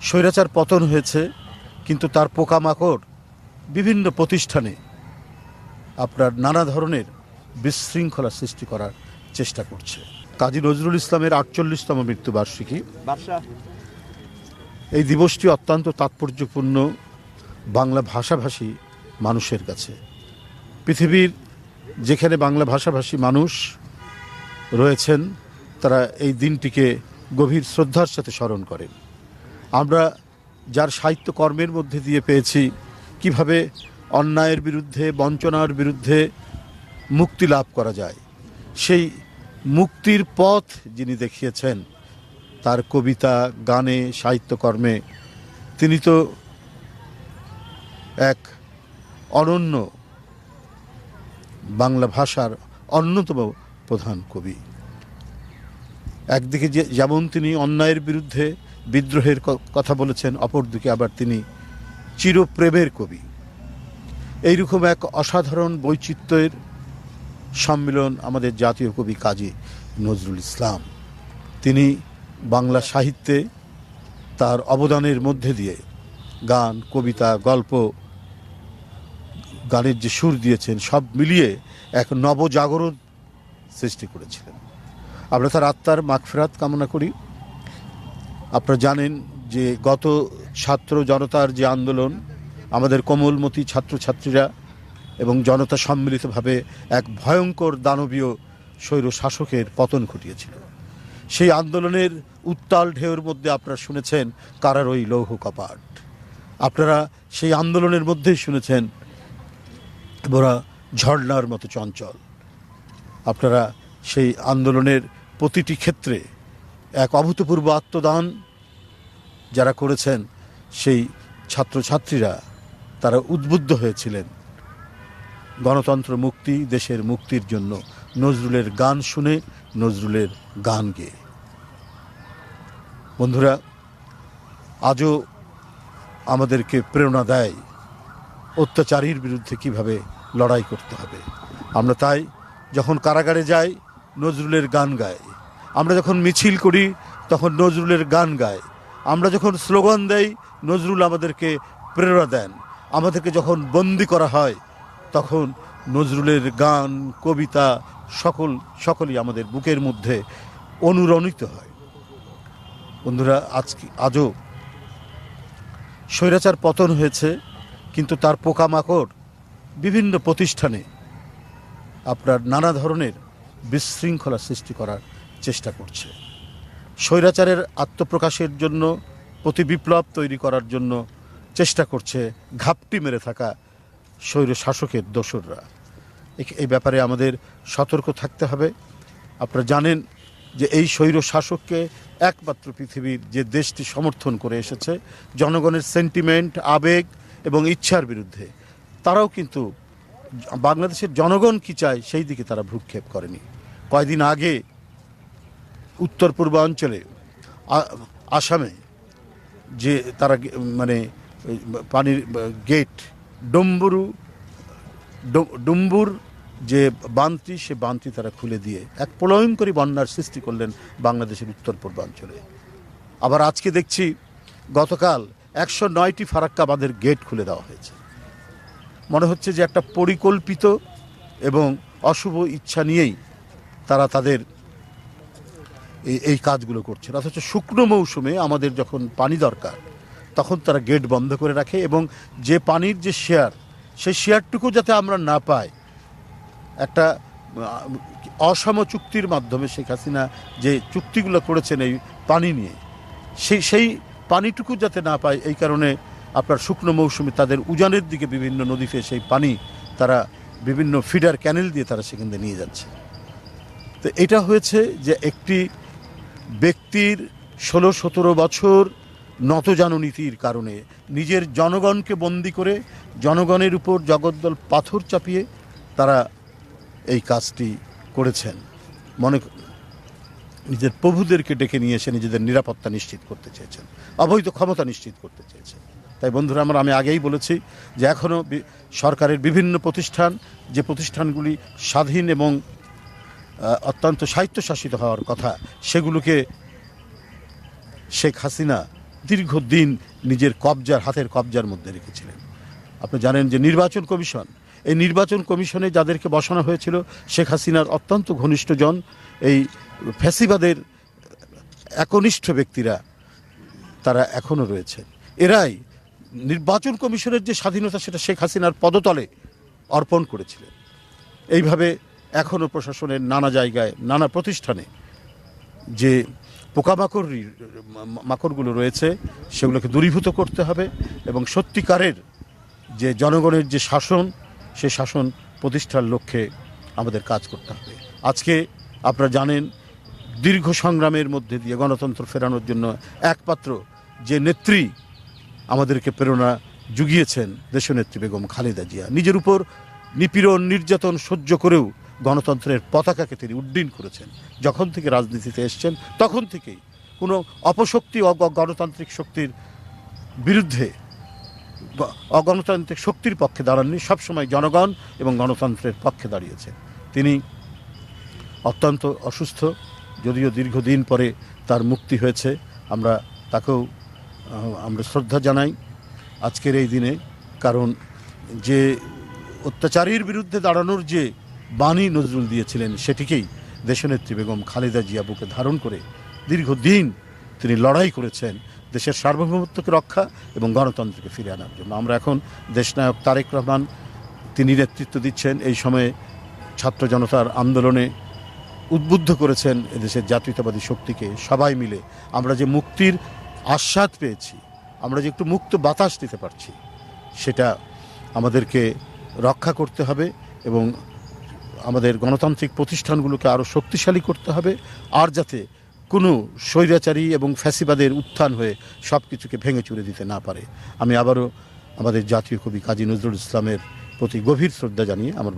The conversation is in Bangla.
স্বৈরাচার পতন হয়েছে, কিন্তু তার পোকামাকড় বিভিন্ন প্রতিষ্ঠানে আপনার নানা ধরনের বিশৃঙ্খলা সৃষ্টি করার চেষ্টা করছে। কাজী নজরুল ইসলামের ৪৮তম মৃত্যুবার্ষিকী, এই দিবসটি অত্যন্ত তাৎপর্যপূর্ণ বাংলা ভাষাভাষী মানুষের কাছে। পৃথিবীর যেখানে বাংলা ভাষাভাষী মানুষ রয়েছেন তারা এই দিনটিকে গভীর শ্রদ্ধার সাথে স্মরণ করেন। আমরা যার সাহিত্যকর্মের মধ্যে দিয়ে পেয়েছি কিভাবে অন্যায়ের বিরুদ্ধে, বঞ্চনার বিরুদ্ধে মুক্তি লাভ করা যায়, সেই মুক্তির পথ যিনি দেখিয়েছেন তার কবিতা, গানে, সাহিত্যকর্মে তিনি তো এক অনন্য বাংলা ভাষার অন্যতম প্রধান কবি। একদিকে যেমন তিনি অন্যায়ের বিরুদ্ধে বিদ্রোহের কথা বলেছেন, অপরদিকে আবার তিনি চিরপ্রেমের কবি। এইরকম এক অসাধারণ বৈচিত্র্যের সম্মিলন আমাদের জাতীয় কবি কাজী নজরুল ইসলাম। তিনি বাংলা সাহিত্যে তার অবদানের মধ্যে দিয়ে গান, কবিতা, গল্প, গানের যে সুর দিয়েছেন সব মিলিয়ে এক নবজাগরণ সৃষ্টি করেছিলেন। আমরা তার আত্মার মাগফিরাত কামনা করি। আপনারা জানেন যে গত ছাত্র জনতার যে আন্দোলন, আমাদের কোমলমতি ছাত্রছাত্রীরা এবং জনতা সম্মিলিতভাবে এক ভয়ঙ্কর দানবীয় স্বৈর শাসকের পতন ঘটিয়েছিল। সেই আন্দোলনের উত্তাল ঢেউর মধ্যে আপনারা শুনেছেন কারার ওই লৌহ কপাট। আপনারা সেই আন্দোলনের মধ্যেই শুনেছেন ওরা ঝর্ণার মতো চঞ্চল। আপনারা সেই আন্দোলনের প্রতিটি ক্ষেত্রে এক অভূতপূর্ব আত্মদান যারা করেছেন, সেই ছাত্রছাত্রীরা তারা উদ্বুদ্ধ হয়েছিলেন গণতন্ত্র মুক্তি, দেশের মুক্তির জন্য নজরুলের গান শুনে, নজরুলের গান গেয়ে। বন্ধুরা, আজও আমাদেরকে প্রেরণা দেয় অত্যাচারীর বিরুদ্ধে কিভাবে লড়াই করতে হবে। আমরা তাই যখন কারাগারে যাই নজরুলের গান গাই, আমরা যখন মিছিল করি তখন নজরুলের গান গাই, আমরা যখন স্লোগান দেই নজরুল আমাদেরকে প্রেরণা দেন, আমাদেরকে যখন বন্দি করা হয় তখন নজরুলের গান, কবিতা সকলই আমাদের বুকের মধ্যে অনুরণিত হয়। বন্ধুরা, আজও স্বৈরাচার পতন হয়েছে, কিন্তু তার পোকামাকড় বিভিন্ন প্রতিষ্ঠানে আপনার নানা ধরনের বিশৃঙ্খলা সৃষ্টি করার চেষ্টা করছে। স্বৈরাচারের আত্মপ্রকাশের জন্য, প্রতি বিপ্লব তৈরি করার জন্য চেষ্টা করছে ঘাপটি মেরে থাকা স্বৈর শাসকের দোসররা। এই ব্যাপারে আমাদের সতর্ক থাকতে হবে। আপনারা জানেন যে এই স্বৈর শাসককে একমাত্র পৃথিবীর যে দেশটি সমর্থন করে এসেছে জনগণের সেন্টিমেন্ট, আবেগ এবং ইচ্ছার বিরুদ্ধে, তারাও কিন্তু বাংলাদেশের জনগণ কি চায় সেই দিকে তারা ভ্রুক্ষেপ করেনি। কয়েকদিন আগে উত্তর পূর্বাঞ্চলে আসামে যে তারা পানির গেট ডুম্বুর যে বাঁধটি, সে বাঁধটি তারা খুলে দিয়ে এক প্রলয়ঙ্করী বন্যার সৃষ্টি করলেন বাংলাদেশের উত্তর পূর্বাঞ্চলে। আবার আজকে দেখছি গতকাল ১০৯টি ফারাক্কা বাঁধের গেট খুলে দেওয়া হয়েছে। মনে হচ্ছে যে একটা পরিকল্পিত এবং অশুভ ইচ্ছা নিয়েই তারা তাদের এই কাজগুলো করছে। অথচ শুকনো মৌসুমে আমাদের যখন পানি দরকার তখন তারা গেট বন্ধ করে রাখে, এবং যে পানির যে শেয়ার, সেই শেয়ারটুকু যাতে আমরা না পাই, একটা অসম চুক্তির মাধ্যমে শেখ হাসিনা যে চুক্তিগুলো করেছেন এই পানি নিয়ে, সেই পানিটুকু যাতে না পায়, এই কারণে আপনার শুকনো মৌসুমে তাদের উজানের দিকে বিভিন্ন নদীতে সেই পানি তারা বিভিন্ন ফিডার ক্যানেল দিয়ে তারা সেখান থেকে নিয়ে যাচ্ছে। তো এটা হয়েছে যে একটি ব্যক্তির ১৬-১৭ বছর নতজানু নীতির কারণে নিজের জনগণকে বন্দি করে জনগণের উপর জগদ্দল পাথর চাপিয়ে তারা এই কাজটি করেছেন। নিজের প্রভুদেরকে ডেকে নিয়ে এসে নিজেদের নিরাপত্তা নিশ্চিত করতে চেয়েছেন, অবৈধ ক্ষমতা নিশ্চিত করতে চেয়েছেন। তাই বন্ধুরা, আমি আগেই বলেছি যে এখনও সরকারের বিভিন্ন প্রতিষ্ঠান, যে প্রতিষ্ঠানগুলি স্বাধীন এবং অত্যন্ত স্বায়ত্তশাসিত হওয়ার কথা, সেগুলোকে শেখ হাসিনা দীর্ঘদিন নিজের হাতের কবজার মধ্যে রেখেছিলেন। আপনি জানেন যে নির্বাচন কমিশন, এই নির্বাচন কমিশনে যাদেরকে বসানো হয়েছিল শেখ হাসিনার অত্যন্ত ঘনিষ্ঠজন, এই ফ্যাসিবাদের একনিষ্ঠ ব্যক্তিরা তারা এখনও রয়েছে। এরাই নির্বাচন কমিশনের যে স্বাধীনতা সেটা শেখ হাসিনার পদতলে অর্পণ করেছিলেন। এইভাবে এখনও প্রশাসনের নানা জায়গায় নানা প্রতিষ্ঠানে যে মাকড়গুলো রয়েছে সেগুলোকে দূরীভূত করতে হবে এবং সত্যিকারের যে জনগণের যে শাসন, সে শাসন প্রতিষ্ঠার লক্ষ্যে আমাদের কাজ করতে হবে। আজকে আপনারা জানেন দীর্ঘ সংগ্রামের মধ্যে দিয়ে গণতন্ত্র ফেরানোর জন্য একমাত্র যে নেত্রী আমাদেরকে প্রেরণা জুগিয়েছেন দেশনেত্রী বেগম খালেদা জিয়া। নিজের উপর নিপীড়ন নির্যাতন সহ্য করেও গণতন্ত্রের পতাকাকে তিনি উড্ডীন করেছেন। যখন থেকে রাজনীতিতে এসছেন তখন থেকেই কোনো অপশক্তি গণতান্ত্রিক শক্তির বিরুদ্ধে, অগণতান্ত্রিক শক্তির পক্ষে দাঁড়াননি, সবসময় জনগণ এবং গণতন্ত্রের পক্ষে দাঁড়িয়েছেন। তিনি অত্যন্ত অসুস্থ, যদিও দীর্ঘদিন পরে তার মুক্তি হয়েছে। আমরা তাকেও আমরা শ্রদ্ধা জানাই আজকের এই দিনে, কারণ যে অত্যাচারীর বিরুদ্ধে দাঁড়ানোর যে বাণী নজরুল দিয়েছিলেন সেটিকেই দেশনেত্রী বেগম খালেদা জিয়া বুকে ধারণ করে দীর্ঘদিন তিনি লড়াই করেছেন দেশের সার্বভৌমত্বকে রক্ষা এবং গণতন্ত্রকে ফিরে আনার জন্য। আমরা এখন দেশনায়ক তারেক রহমান তিনি নেতৃত্ব দিচ্ছেন, এই সময়ে ছাত্র জনতার আন্দোলনে উদ্বুদ্ধ করেছেন এদেশের জাতীয়তাবাদী শক্তিকে। সবাই মিলে আমরা যে মুক্তির আস্বাদ পেয়েছি, আমরা যে একটু মুক্ত বাতাস দিতে পারছি, সেটা আমাদেরকে রক্ষা করতে হবে এবং আমাদের গণতান্ত্রিক প্রতিষ্ঠানগুলোকে আরও শক্তিশালী করতে হবে। আর যাতে কোনো স্বৈরাচারী এবং ফ্যাসিবাদের উত্থান হয়ে সব কিছুকে ভেঙে চুরে দিতে না পারে। আমি আবারও আমাদের জাতীয় কবি কাজী নজরুল ইসলামের প্রতি গভীর শ্রদ্ধা জানিয়ে আমার